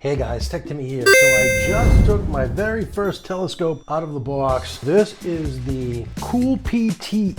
Hey guys, Tech Timmy here. So I just took my very first telescope out of the box. This is the KoolPTE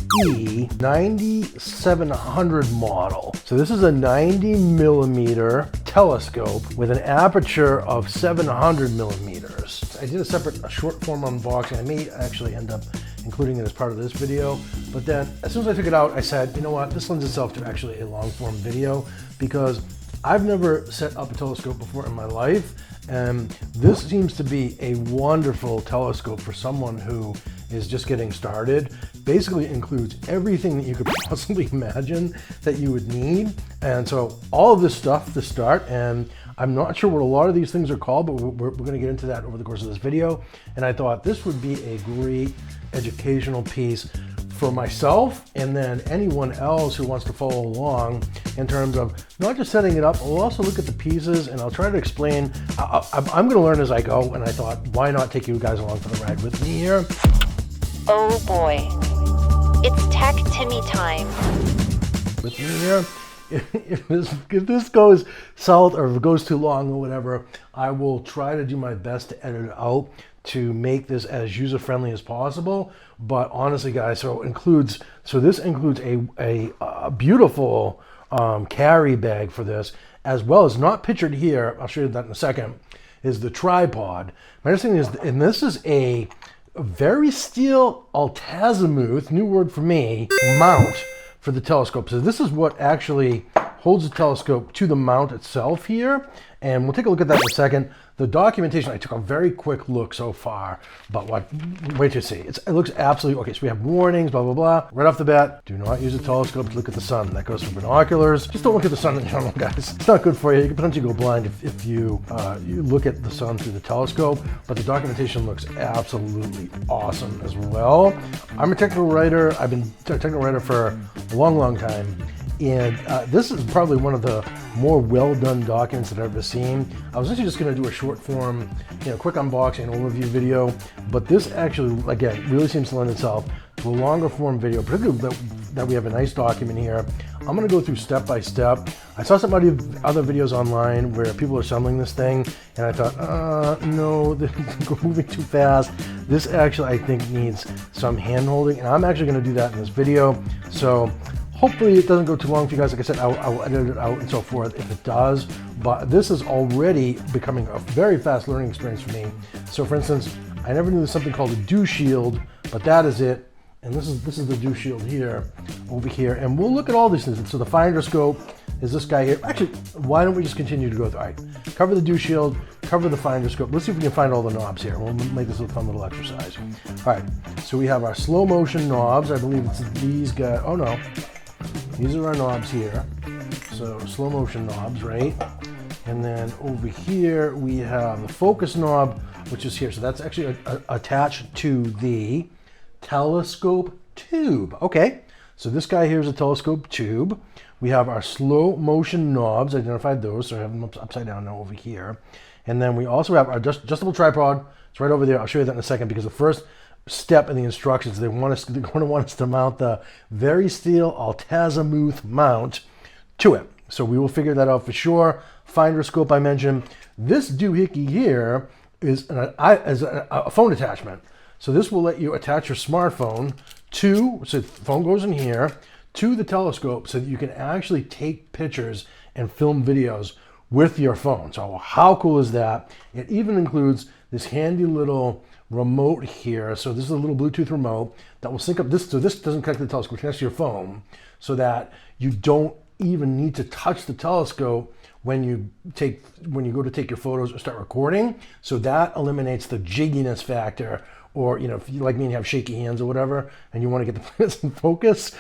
9700 model. So this is a 90 millimeter telescope with an aperture of 700 millimeters. I did a separate short form unboxing. I may actually end up including it as part of this video, but then as soon as I took it out, I said, you know what, this lends itself to actually a long form video because I've never set up a telescope before in my life, and this seems to be a wonderful telescope for someone who is just getting started. Basically includes everything that you could possibly imagine that you would need, and so all of this stuff to start, and I'm not sure what a lot of these things are called, but we're going to get into that over the course of this video, and I thought this would be a great educational piece for myself and then anyone else who wants to follow along in terms of not just setting it up, we'll also look at the pieces and I'll try to explain. I'm going to learn as I go, and I thought, why not take you guys along for the ride with me here? Oh boy, it's Tech Timmy time. With me here. If this goes south or if it goes too long or whatever, I will try to do my best to edit it out to make this as user-friendly as possible. But honestly guys, this includes a beautiful carry bag for this, as well as, not pictured here, I'll show you that in a second, is the tripod. My understanding is, and this is a very steel altazimuth, new word for me, mount for the telescope. So this is what actually holds the telescope to the mount itself here, and we'll take a look at that in a second. The documentation, I took a very quick look so far, but wait till you see. It looks absolutely, okay, so we have warnings, blah, blah, blah. Right off the bat, do not use a telescope to look at the sun. That goes for binoculars. Just don't look at the sun in general, guys. It's not good for you. You can potentially go blind if you look at the sun through the telescope, but the documentation looks absolutely awesome as well. I'm a technical writer. I've been a technical writer for a long, long time. And this is probably one of the more well-done documents that I've ever seen. I was actually just going to do a short form, quick unboxing and overview video, but this actually, again, really seems to lend itself to a longer form video, particularly that we have a nice document here. I'm going to go through step by step. I saw some other videos online where people are assembling this thing, and I thought, no, they're moving too fast. This actually, I think, needs some hand-holding, and I'm actually going to do that in this video. So hopefully it doesn't go too long for you guys. Like I said, I will edit it out and so forth if it does, but this is already becoming a very fast learning experience for me. So for instance, I never knew there was something called a dew shield, but that is it. And this is the dew shield here, over here. And we'll look at all these things. So the finder scope is this guy here. Actually, why don't we just continue to go through? All right, cover the dew shield, cover the finder scope. Let's see if we can find all the knobs here. We'll make this a fun little exercise. All right, so we have our slow motion knobs. I believe it's these guys. Oh no. These are our knobs here, so slow motion knobs, right? And then over here we have the focus knob, which is here. So that's actually attached to the telescope tube. Okay, so this guy here is a telescope tube. We have our slow motion knobs, identified those, so I have them upside down now over here. And then we also have our adjustable tripod. It's right over there. I'll show you that in a second, because the first step in the instructions, they're going to want us to mount the very steel altazimuth mount to it. So we will figure that out for sure. Finder scope, I mentioned. This doohickey here is a phone attachment. So this will let you attach your smartphone to, so the phone goes in here, to the telescope so that you can actually take pictures and film videos with your phone. So how cool is that? It even includes this handy little remote here. So this is a little Bluetooth remote that will sync up this. So this doesn't connect to the telescope, it connects to your phone, so that you don't even need to touch the telescope when you go to take your photos or start recording. So that eliminates the jigginess factor, or if you, like me, and you have shaky hands or whatever, and you want to get the plants in focus,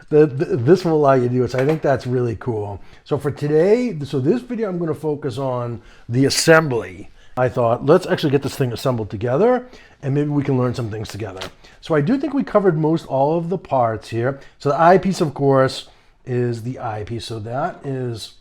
this will allow you to do it. So I think that's really cool. So for today, so this video, I'm going to focus on the assembly. I thought, let's actually get this thing assembled together, and maybe we can learn some things together. So I do think we covered most all of the parts here. So the eyepiece, of course, is the eyepiece. So that is,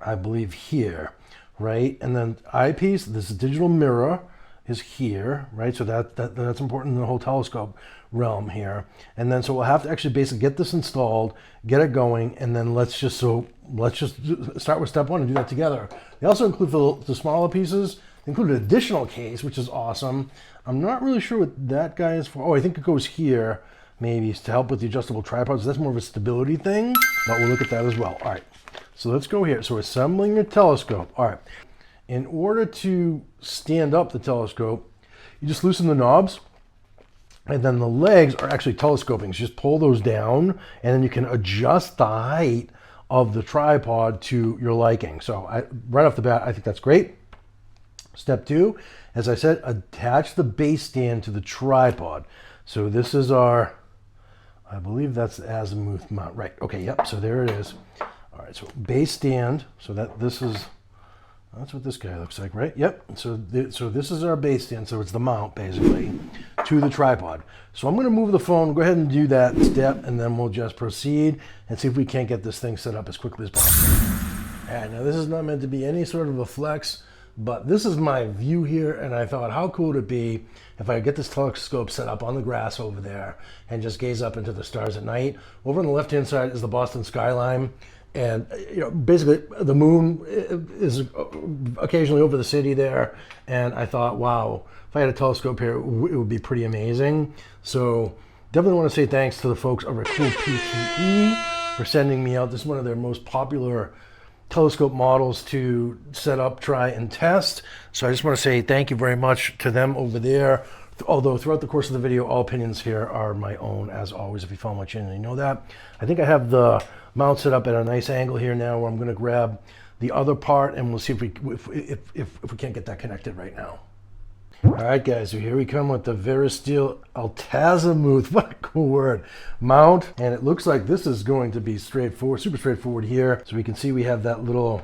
I believe, here, right? And then eyepiece, this is digital mirror. is here, right? So that's important in the whole telescope realm here. And then so we'll have to actually basically get this installed, get it going, and then let's just start with step one and do that together. They also include the smaller pieces. They include an additional case, which is awesome. I'm not really sure what that guy is for. Oh, I think it goes here, maybe to help with the adjustable tripods. That's more of a stability thing, but we'll look at that as well. All right, so let's go here. So assembling your telescope. All right, in order to stand up the telescope, you just loosen the knobs, and then the legs are actually telescoping. So just pull those down, and then you can adjust the height of the tripod to your liking. So right off the bat, I think that's great. Step two, as I said, attach the base stand to the tripod. So this is our, I believe that's the azimuth mount. Right, okay, yep, so there it is. All right, so base stand, so that's what this guy looks like, right? Yep, so this is our base stand, so it's the mount, basically, to the tripod. So I'm gonna move the phone, go ahead and do that step, and then we'll just proceed and see if we can't get this thing set up as quickly as possible. All right, now this is not meant to be any sort of a flex, but this is my view here, and I thought, how cool would it be if I get this telescope set up on the grass over there and just gaze up into the stars at night. Over on the left-hand side is the Boston skyline, and basically the moon is occasionally over the city there, and I thought, wow, if I had a telescope here, it would be pretty amazing. So definitely want to say thanks to the folks over at KoolPTE for sending me out. This is one of their most popular telescope models to set up, try, and test. So I just want to say thank you very much to them over there. Although throughout the course of the video, all opinions here are my own, as always, if you follow my channel, you know that. I think I have the mount set up at a nice angle here now, where I'm going to grab the other part, and we'll see if we can't get that connected right now. All right, guys, so here we come with the Veristeel altazimuth. What a cool word. Mount, and it looks like this is going to be straightforward, super straightforward here. So we can see we have that little,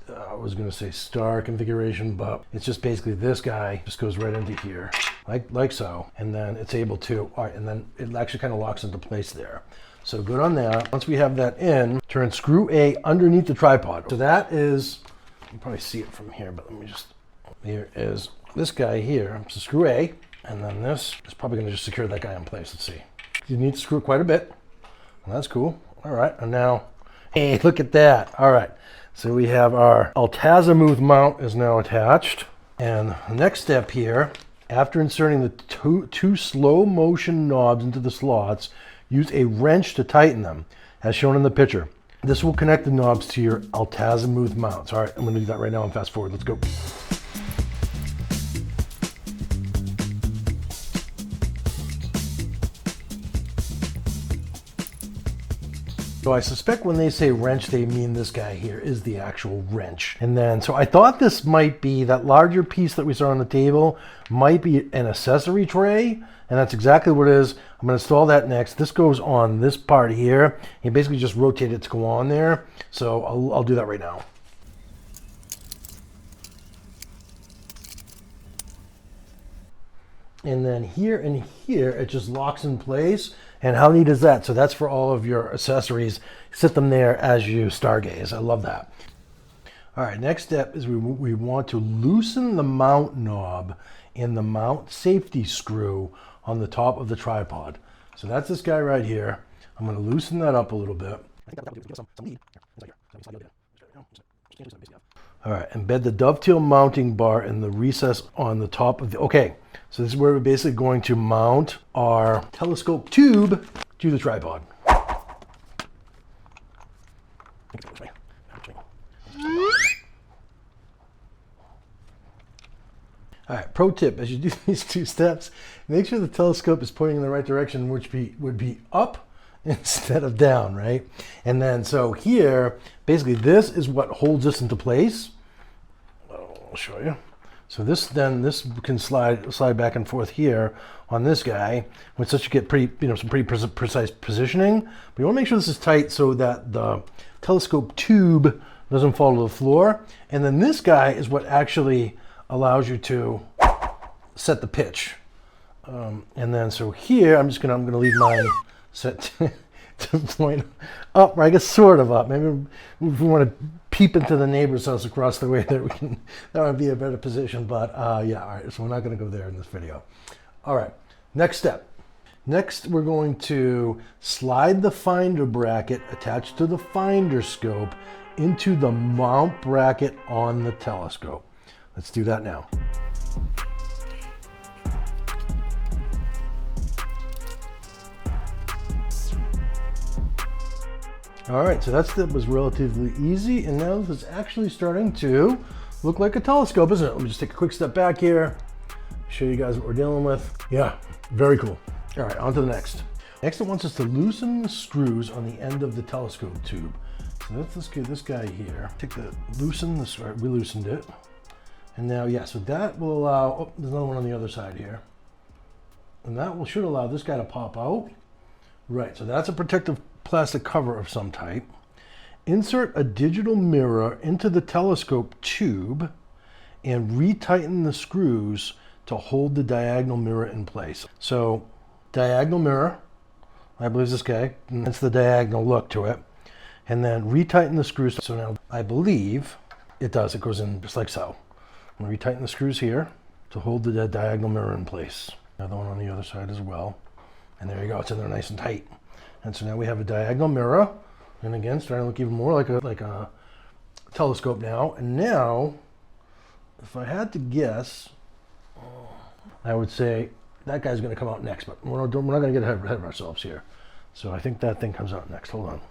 I was going to say star configuration, but it's just basically this guy just goes right into here, like so, and then it's able to, all right, and then it actually kind of locks into place there. So good on that. Once we have that in, turn screw A underneath the tripod. So that is, you can probably see it from here, but let me just, here is this guy here. So screw A, and then this is probably going to just secure that guy in place. Let's see. You need to screw quite a bit. Well, that's cool. All right, and now, hey, look at that. All right, so we have our altazimuth mount is now attached. And the next step here, after inserting the two slow motion knobs into the slots, use a wrench to tighten them, as shown in the picture. This will connect the knobs to your altazimuth mounts. All right, I'm going to do that right now and fast forward. Let's go. So I suspect when they say wrench, they mean this guy here is the actual wrench. And then, so I thought this might be, that larger piece that we saw on the table might be an accessory tray, and that's exactly what it is. I'm going to install that next. This goes on this part here. You basically just rotate it to go on there. So I'll do that right now. And then here and here, it just locks in place. And how neat is that? So that's for all of your accessories. Sit them there as you stargaze. I love that. All right, next step is we want to loosen the mount knob in the mount safety screw on the top of the tripod. So that's this guy right here. I'm going to loosen that up a little bit. All right, embed the dovetail mounting bar in the recess on the top of the, okay. So this is where we're basically going to mount our telescope tube to the tripod. All right, pro tip, as you do these two steps, make sure the telescope is pointing in the right direction, which would be up instead of down, right? And then, so here, basically this is what holds this into place. I'll show you. So this can slide back and forth here on this guy, which such you get pretty, some pretty precise positioning. But you want to make sure this is tight so that the telescope tube doesn't fall to the floor. And then this guy is what actually allows you to set the pitch. And then so here I'm gonna leave mine set to point up, or I guess sort of up. Maybe if we want to peep into the neighbor's house across the way that we can, that would be a better position. But yeah, all right, so we're not going to go there in this video. All right, next step. Next, we're going to slide the finder bracket attached to the finder scope into the mount bracket on the telescope. Let's do that now. All right, so that step was relatively easy, and now this is actually starting to look like a telescope, isn't it? Let me just take a quick step back here, show you guys what we're dealing with. Yeah, very cool. All right, on to the next. Next, it wants us to loosen the screws on the end of the telescope tube. So let's get this guy here. Loosen this, right, we loosened it. And now, yeah, so that will allow, oh, there's another one on the other side here. And that should allow this guy to pop out. Right, so that's a protective plastic cover of some type. Insert a digital mirror into the telescope tube and retighten the screws to hold the diagonal mirror in place. So diagonal mirror, I believe this guy, that's the diagonal look to it. And then retighten the screws. So now I believe it does, it goes in just like so. I'm gonna retighten the screws here to hold the diagonal mirror in place. Another one on the other side as well. And there you go, it's in there nice and tight. And so now we have a diagonal mirror, and again, starting to look even more like a telescope now. And now, if I had to guess, I would say that guy's going to come out next, but we're not going to get ahead of ourselves here. So I think that thing comes out next. Hold on.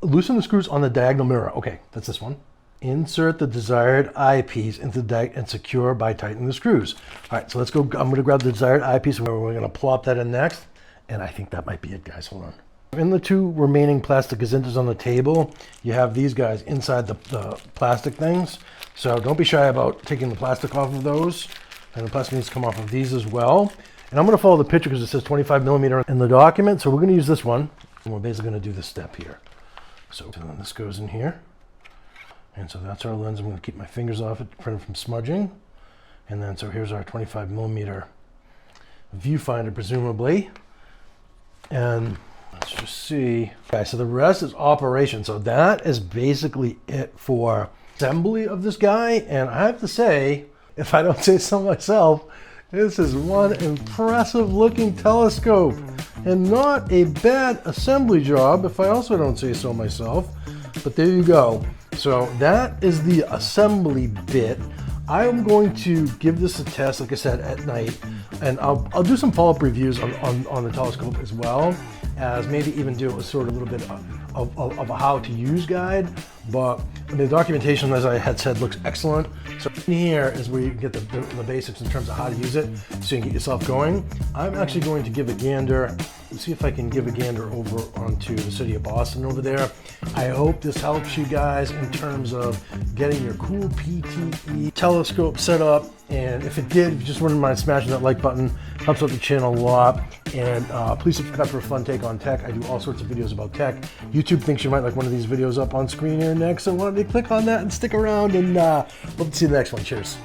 Loosen the screws on the diagonal mirror. Okay, that's this one. Insert the desired eyepiece into the and secure by tightening the screws. All right, so let's go. I'm going to grab the desired eyepiece, and we're going to plop that in next. And I think that might be it, guys. Hold on. In the two remaining plastic gazintas on the table, you have these guys inside the plastic things. So don't be shy about taking the plastic off of those. And the plastic needs to come off of these as well. And I'm going to follow the picture because it says 25 millimeter in the document. So we're going to use this one. And we're basically going to do this step here. So then this goes in here. And so that's our lens. I'm going to keep my fingers off it to prevent it from smudging. And then so here's our 25 millimeter viewfinder, presumably. And let's just see. Okay, so the rest is operation. So that is basically it for assembly of this guy. And I have to say, if I don't say so myself, this is one impressive looking telescope and not a bad assembly job, if I also don't say so myself. But there you go. So that is the assembly bit. I am going to give this a test, like I said, at night, and I'll do some follow-up reviews on the telescope as well, as maybe even do a sort of a little bit of a how-to-use guide. But I mean, the documentation, as I had said, looks excellent. So in here is where you can get the basics in terms of how to use it, so you can get yourself going. I'm actually going to give a gander, see if I can give a gander over onto the city of Boston over there. I hope this helps you guys in terms of getting your KoolPTE telescope set up. And if it did, if you just wouldn't mind smashing that like button, helps out the channel a lot. And please subscribe for a fun take on tech. I do all sorts of videos about tech. YouTube thinks you might like one of these videos up on screen here next, so why don't you click on that and stick around, and hope to see you in the next one. Cheers.